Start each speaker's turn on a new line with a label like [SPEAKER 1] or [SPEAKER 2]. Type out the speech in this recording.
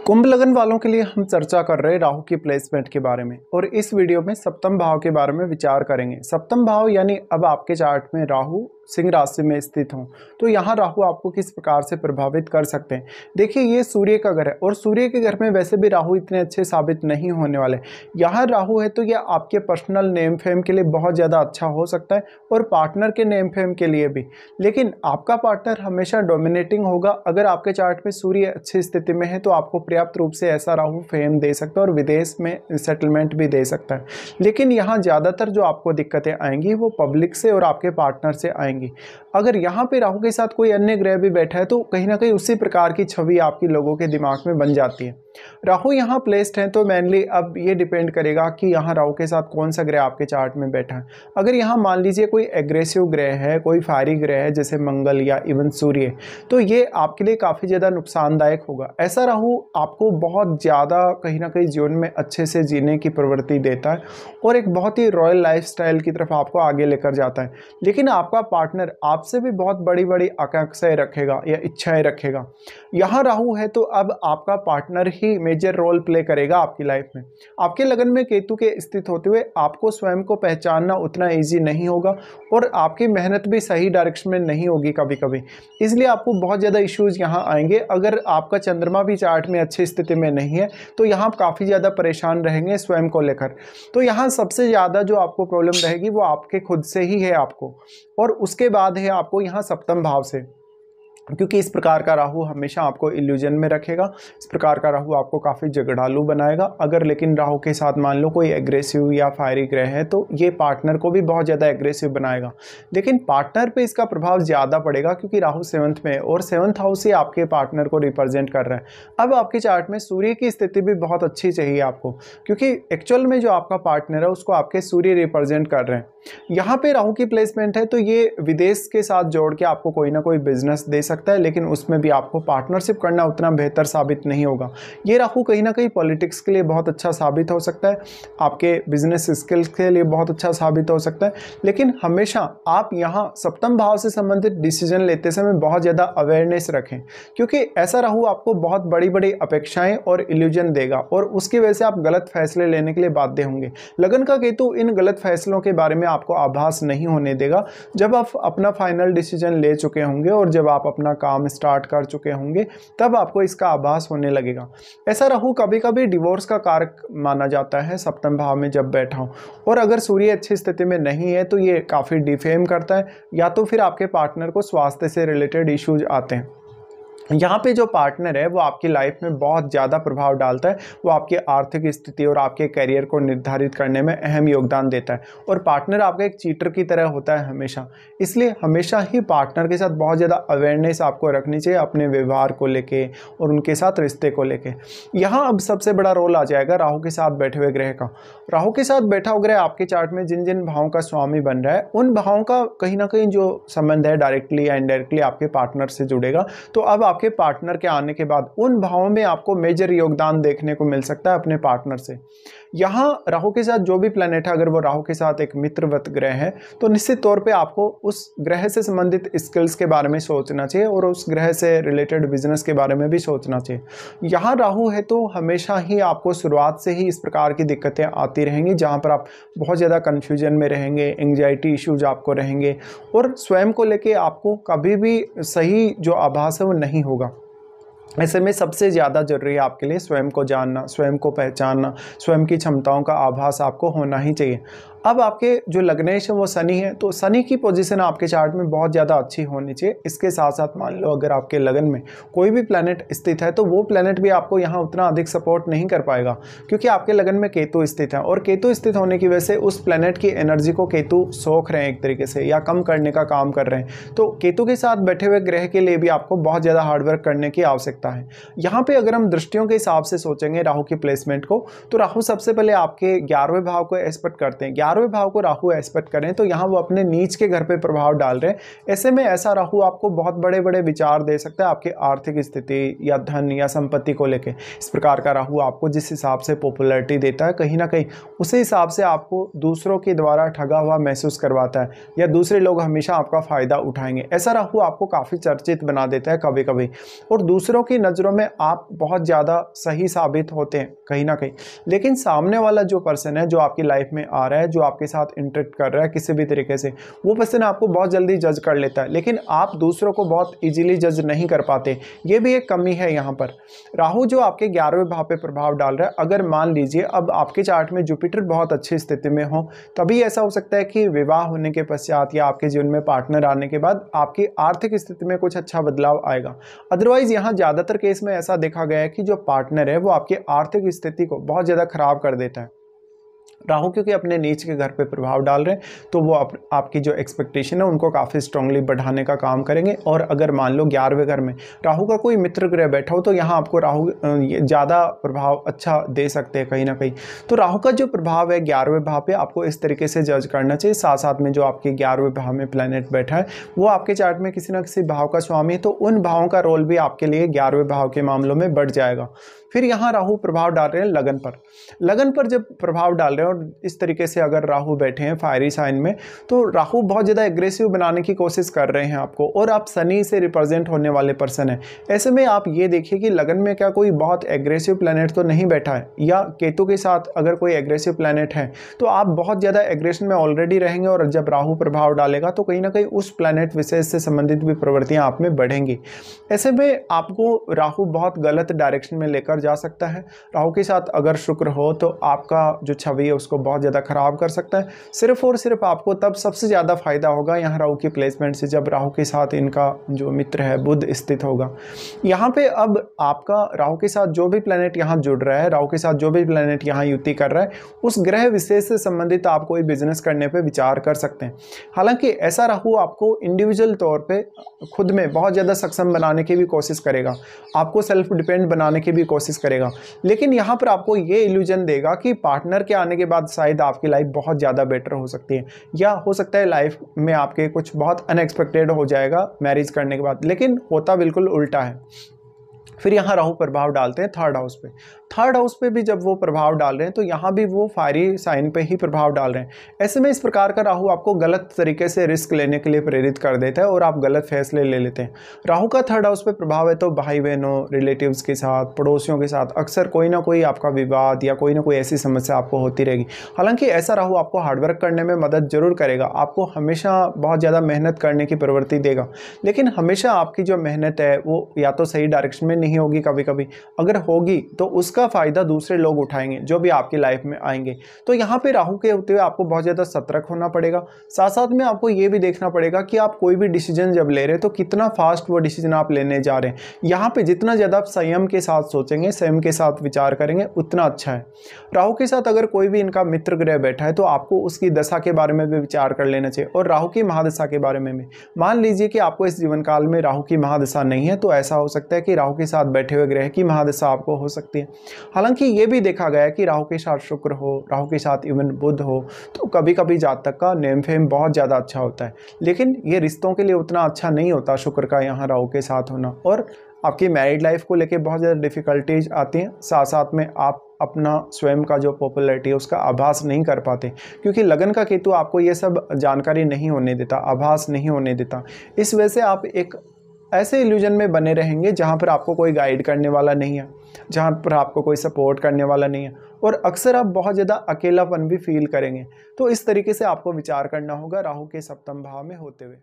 [SPEAKER 1] कुंभ लगन वालों के लिए हम चर्चा कर रहे हैं राहु की प्लेसमेंट के बारे में और इस वीडियो में सप्तम भाव के बारे में विचार करेंगे। सप्तम भाव यानी अब आपके चार्ट में राहु सिंह राशि में स्थित हों तो यहाँ राहु आपको किस प्रकार से प्रभावित कर सकते हैं। देखिए ये सूर्य का घर है और सूर्य के घर में वैसे भी राहु इतने अच्छे साबित नहीं होने वाले। यहाँ राहु है तो यह आपके पर्सनल नेम फेम के लिए बहुत ज़्यादा अच्छा हो सकता है और पार्टनर के नेम फेम के लिए भी। लेकिन आपका पार्टनर हमेशा डोमिनेटिंग होगा। अगर आपके चार्ट में सूर्य अच्छी स्थिति में है तो आपको पर्याप्त रूप से ऐसा राहु फेम दे सकता है और विदेश में सेटलमेंट भी दे सकता है। लेकिन यहाँ ज़्यादातर जो आपको दिक्कतें आएंगी वो पब्लिक से और आपके पार्टनर से आएंगी। अगर यहाँ पे राहु के साथ कोई अन्य ग्रह भी बैठा है तो कहीं ना कहीं उसी प्रकार की छवि आपकी लोगों के दिमाग में बन जाती है। राहु यहाँ प्लेस्ड है तो मेनली अब ये डिपेंड करेगा कि यहाँ राहु के साथ कौन सा ग्रह आपके चार्ट में बैठा है। अगर यहाँ मान लीजिए कोई एग्रेसिव ग्रह है, कोई फायरी ग्रह है जैसे मंगल या इवन सूर्य, तो ये आपके लिए काफ़ी ज़्यादा नुकसानदायक होगा। ऐसा राहु आपको बहुत ज़्यादा कहीं ना कहीं जीवन में अच्छे से जीने की प्रवृत्ति देता है और एक बहुत ही रॉयल लाइफस्टाइल की तरफ आपको आगे लेकर जाता है। लेकिन आपका पार्टनर आपसे भी बहुत बड़ी बड़ी आकांक्षाएं रखेगा या इच्छाएं रखेगा। यहाँ राहु है तो अब आपका पार्टनर ही मेजर रोल प्ले करेगा आपकी लाइफ में। आपके लगन में केतु के स्थित होते हुए आपको स्वयं को पहचानना उतना इजी नहीं होगा और आपकी मेहनत भी सही डायरेक्शन में नहीं होगी कभी कभी, इसलिए आपको बहुत ज़्यादा इश्यूज यहाँ आएंगे। अगर आपका चंद्रमा भी चार्ट में अच्छी स्थिति में नहीं है तो यहाँ आप काफ़ी ज़्यादा परेशान रहेंगे स्वयं को लेकर। तो यहाँ सबसे ज़्यादा जो आपको प्रॉब्लम रहेगी वो आपके खुद से ही है आपको, और उसके बाद है आपको यहाँ सप्तम भाव से, क्योंकि इस प्रकार का राहु हमेशा आपको इल्यूजन में रखेगा। इस प्रकार का राहु आपको काफ़ी झगड़ालू बनाएगा। अगर लेकिन राहु के साथ मान लो कोई एग्रेसिव या फायरी ग्रह है तो ये पार्टनर को भी बहुत ज़्यादा एग्रेसिव बनाएगा। लेकिन पार्टनर पे इसका प्रभाव ज़्यादा पड़ेगा क्योंकि राहु 7th में है और 7th हाउस से आपके पार्टनर को रिप्रेजेंट कर रहा है। अब आपके चार्ट में सूर्य की स्थिति भी बहुत अच्छी चाहिए आपको, क्योंकि एक्चुअल में जो आपका पार्टनर है उसको आपके सूर्य रिप्रेजेंट कर रहे हैं। यहाँ पे राहु की प्लेसमेंट है तो ये विदेश के साथ जोड़ के आपको कोई ना कोई बिजनेस दे सकता है, लेकिन उसमें भी आपको पार्टनरशिप करना उतना बेहतर साबित नहीं होगा। ये राहु कहीं ना कहीं पॉलिटिक्स के लिए बहुत अच्छा साबित हो सकता है, आपके बिजनेस स्किल्स के लिए बहुत अच्छा साबित हो सकता है। लेकिन हमेशा आप यहाँ सप्तम भाव से संबंधित डिसीजन लेते समय बहुत ज़्यादा अवेयरनेस रखें, क्योंकि ऐसा राहु आपको बहुत बड़ी बड़ी अपेक्षाएं और इल्यूजन देगा और उसकी वजह से आप गलत फैसले लेने के लिए बाध्य होंगे। लगन का केतु इन गलत फैसलों के बारे में आपको आभास नहीं होने देगा। जब आप अपना फाइनल डिसीजन ले चुके होंगे और जब आप अपना काम स्टार्ट कर चुके होंगे तब आपको इसका आभास होने लगेगा। ऐसा राहु कभी कभी डिवोर्स का कारक माना जाता है सप्तम भाव में जब बैठा हो, और अगर सूर्य अच्छी स्थिति में नहीं है तो ये काफ़ी डिफेम करता है, या तो फिर आपके पार्टनर को स्वास्थ्य से रिलेटेड इश्यूज आते हैं। यहाँ पे जो पार्टनर है वो आपकी लाइफ में बहुत ज़्यादा प्रभाव डालता है। वो आपकी आर्थिक स्थिति और आपके करियर को निर्धारित करने में अहम योगदान देता है, और पार्टनर आपका एक चीटर की तरह होता है हमेशा। इसलिए हमेशा ही पार्टनर के साथ बहुत ज़्यादा अवेयरनेस आपको रखनी चाहिए अपने व्यवहार को लेके और उनके साथ रिश्ते को लेके। यहाँ अब सबसे बड़ा रोल आ जाएगा राहु के साथ बैठे हुए ग्रह का। राहु के साथ बैठा हुआ ग्रह आपके चार्ट में जिन जिन भावों का स्वामी बन रहा है उन भावों का कहीं ना कहीं जो संबंध है डायरेक्टली या इनडायरेक्टली आपके पार्टनर से जुड़ेगा। तो अब आपके पार्टनर के आने के बाद उन भावों में आपको मेजर योगदान देखने को मिल सकता है अपने पार्टनर से। यहाँ राहु के साथ जो भी प्लैनेट है, अगर वो राहु के साथ एक मित्रवत ग्रह है तो निश्चित तौर पे आपको उस ग्रह से संबंधित स्किल्स के बारे में सोचना चाहिए और उस ग्रह से रिलेटेड बिजनेस के बारे में भी सोचना चाहिए। यहाँ राहु है तो हमेशा ही आपको शुरुआत से ही इस प्रकार की दिक्कतें आती रहेंगी जहाँ पर आप बहुत ज़्यादा कन्फ्यूजन में रहेंगे, एंग्जाइटी इश्यूज आपको रहेंगे और स्वयं को लेके आपको कभी भी सही जो आभास है वो नहीं होगा। ऐसे में सबसे ज़्यादा ज़रूरी है आपके लिए स्वयं को जानना, स्वयं को पहचानना, स्वयं की क्षमताओं का आभास आपको होना ही चाहिए। अब आपके जो लग्नेश है वो शनि है, तो शनि की पोजीशन आपके चार्ट में बहुत ज़्यादा अच्छी होनी चाहिए। इसके साथ साथ मान लो अगर आपके लगन में कोई भी प्लैनेट स्थित है तो वो प्लैनेट भी आपको यहाँ उतना अधिक सपोर्ट नहीं कर पाएगा, क्योंकि आपके लगन में केतु स्थित है और केतु स्थित होने की वजह से उस प्लैनेट की एनर्जी को केतु सोख रहे हैं एक तरीके से, या कम करने का काम कर रहे हैं। तो केतु के साथ बैठे हुए ग्रह के लिए भी आपको बहुत ज़्यादा हार्डवर्क करने की आवश्यकता है। यहाँ पर अगर हम दृष्टियों के हिसाब से सोचेंगे राहु की प्लेसमेंट को, तो राहु सबसे पहले आपके 11वें भाव को एस्पेक्ट करते हैं। 11वें भाव को राहु एस्पेक्ट करें तो यहाँ वो अपने नीच के घर पे प्रभाव डाल रहे हैं। ऐसे में ऐसा राहु आपको बहुत बड़े बड़े विचार दे सकता है आपकी आर्थिक स्थिति या धन या संपत्ति को लेके। इस प्रकार का राहु आपको जिस हिसाब से पॉपुलैरिटी देता है कहीं ना कहीं उसी हिसाब से आपको दूसरों के द्वारा ठगा हुआ महसूस करवाता है या दूसरे लोग हमेशा आपका फ़ायदा उठाएंगे। ऐसा राहु आपको काफ़ी चर्चित बना देता है कभी कभी, और दूसरों की नज़रों में आप बहुत ज़्यादा सही साबित होते हैं कहीं ना कहीं। लेकिन सामने वाला जो पर्सन है, जो आपकी लाइफ में आ रहा है, जो आपके साथ इंटरेक्ट कर रहा है किसी भी तरीके से, वो पर्सन आपको बहुत जल्दी जज कर लेता है, लेकिन आप दूसरों को बहुत इजीली जज नहीं कर पाते। ये भी एक कमी है यहाँ पर। राहु जो आपके 11वें भाव पे प्रभाव डाल रहा है, अगर मान लीजिए अब आपके चार्ट में जुपिटर बहुत अच्छी स्थिति में हो, तभी ऐसा हो सकता है कि विवाह होने के पश्चात या आपके जीवन में पार्टनर आने के बाद आपकी आर्थिक स्थिति में कुछ अच्छा बदलाव आएगा। अदरवाइज यहाँ ज़्यादातर केस में ऐसा देखा गया है कि जो पार्टनर है वो आपकी आर्थिक स्थिति को बहुत ज़्यादा खराब कर देता है। राहु क्योंकि अपने नीच के घर पे प्रभाव डाल रहे हैं तो वो आपकी जो एक्सपेक्टेशन है उनको काफ़ी स्ट्रांगली बढ़ाने का काम करेंगे। और अगर मान लो 11वें घर में राहु का कोई मित्र ग्रह बैठा हो तो यहाँ आपको राहु ज़्यादा प्रभाव अच्छा दे सकते हैं कहीं ना कहीं। तो राहु का जो प्रभाव है 11वें भाव पे आपको इस तरीके से जज करना चाहिए। साथ साथ में जो आपके 11वें भाव में प्लैनेट बैठा है वो आपके चार्ट में किसी न किसी भाव का स्वामी है, तो उन भावों का रोल भी आपके लिए 11वें भाव के मामलों में बढ़ जाएगा। फिर यहाँ राहु प्रभाव डाल रहे हैं लगन पर। लगन पर जब प्रभाव डाल रहे हैं और इस तरीके से अगर राहु बैठे हैं फायरी साइन में, तो राहु बहुत ज़्यादा एग्रेसिव बनाने की कोशिश कर रहे हैं आपको, और आप शनि से रिप्रेजेंट होने वाले पर्सन हैं। ऐसे में आप ये देखिए कि लगन में क्या कोई बहुत एग्रेसिव प्लैनेट तो नहीं बैठा है, या केतु के साथ अगर कोई एग्रेसिव प्लैनेट है तो आप बहुत ज़्यादा एग्रेशन में ऑलरेडी रहेंगे, और जब राहु प्रभाव डालेगा तो कहीं ना कहीं उस प्लैनेट विशेष से संबंधित भी प्रवृत्तियाँ आप में बढ़ेंगी। ऐसे में आपको राहु बहुत गलत डायरेक्शन में लेकर जा सकता है। राहु के साथ अगर शुक्र हो तो आपका जो छवि है उसको बहुत ज़्यादा खराब कर सकता है। सिर्फ और सिर्फ आपको तब सबसे ज़्यादा फायदा होगा यहाँ राहु की प्लेसमेंट से जब राहु के साथ इनका जो मित्र है बुध स्थित होगा। यहाँ पे अब आपका राहु के साथ जो भी प्लैनेट यहाँ जुड़ रहा है, राहु के साथ जो भी प्लैनेट यहाँ युति कर रहा है, उस ग्रह विशेष से संबंधित आप कोई बिजनेस करने पर विचार कर सकते हैं। हालांकि ऐसा राहु आपको इंडिविजुअल तौर पर खुद में बहुत ज़्यादा सक्षम बनाने की भी कोशिश करेगा, आपको सेल्फ डिपेंड बनाने की भी कोशिश करेगा, लेकिन यहाँ पर आपको ये इल्यूजन देगा कि पार्टनर के आने के बाद शायद आपकी लाइफ बहुत ज़्यादा बेटर हो सकती है, या हो सकता है लाइफ में आपके कुछ बहुत अनएक्सपेक्टेड हो जाएगा मैरिज करने के बाद, लेकिन होता बिल्कुल उल्टा है। फिर यहाँ राहु प्रभाव डालते हैं थर्ड हाउस पे। थर्ड हाउस पे भी जब वो प्रभाव डाल रहे हैं तो यहाँ भी वो फायरी साइन पे ही प्रभाव डाल रहे हैं। ऐसे में इस प्रकार का राहु आपको गलत तरीके से रिस्क लेने के लिए प्रेरित कर देता है और आप गलत फैसले ले लेते हैं। राहु का थर्ड हाउस पे प्रभाव है तो भाई बहनों, रिलेटिव्स के साथ, पड़ोसियों के साथ अक्सर कोई ना कोई आपका विवाद या कोई ना कोई ऐसी समस्या आपको होती रहेगी। हालांकि ऐसा राहु आपको हार्डवर्क करने में मदद जरूर करेगा, आपको हमेशा बहुत ज़्यादा मेहनत करने की प्रवृत्ति देगा, लेकिन हमेशा आपकी जो मेहनत है वो या तो सही डायरेक्शन में नहीं होगी, कभी कभी अगर होगी तो उसका फायदा दूसरे लोग उठाएंगे जो भी आपकी लाइफ में आएंगे। तो यहाँ पे राहु के होते हुए आपको बहुत ज़्यादा सतर्क होना पड़ेगा। साथ साथ में आपको ये भी देखना पड़ेगा कि आप कोई भी डिसीजन जब ले रहे हैं तो कितना फास्ट वो डिसीजन आप लेने जा रहे हैं। यहाँ पे जितना ज़्यादा आप संयम के साथ सोचेंगे, संयम के साथ विचार करेंगे, उतना अच्छा है। राहु के साथ अगर कोई भी इनका मित्र ग्रह बैठा है तो आपको उसकी दशा के बारे में भी विचार कर लेना चाहिए, और राहु की महादशा के बारे में भी। मान लीजिए कि आपको इस जीवन काल में राहु की महादशा नहीं है तो ऐसा हो सकता है कि राहु के साथ बैठे हुए ग्रह की महादशा आपको हो सकती है। हालांकि ये भी देखा गया है कि राहु के साथ शुक्र हो, राहु के साथ इवन बुध हो, तो कभी कभी जातक का नेम फेम बहुत ज़्यादा अच्छा होता है, लेकिन ये रिश्तों के लिए उतना अच्छा नहीं होता शुक्र का यहाँ राहु के साथ होना, और आपकी मैरिड लाइफ को लेके बहुत ज़्यादा डिफ़िकल्टीज आती हैं। साथ साथ में आप अपना स्वयं का जो पॉपुलैरिटी है उसका आभास नहीं कर पाते, क्योंकि लगन का केतु आपको ये सब जानकारी नहीं होने देता, आभास नहीं होने देता। इस वजह से आप एक ऐसे इल्यूजन में बने रहेंगे जहाँ पर आपको कोई गाइड करने वाला नहीं है, जहाँ पर आपको कोई सपोर्ट करने वाला नहीं है, और अक्सर आप बहुत ज़्यादा अकेलापन भी फील करेंगे। तो इस तरीके से आपको विचार करना होगा राहु के सप्तम भाव में होते हुए।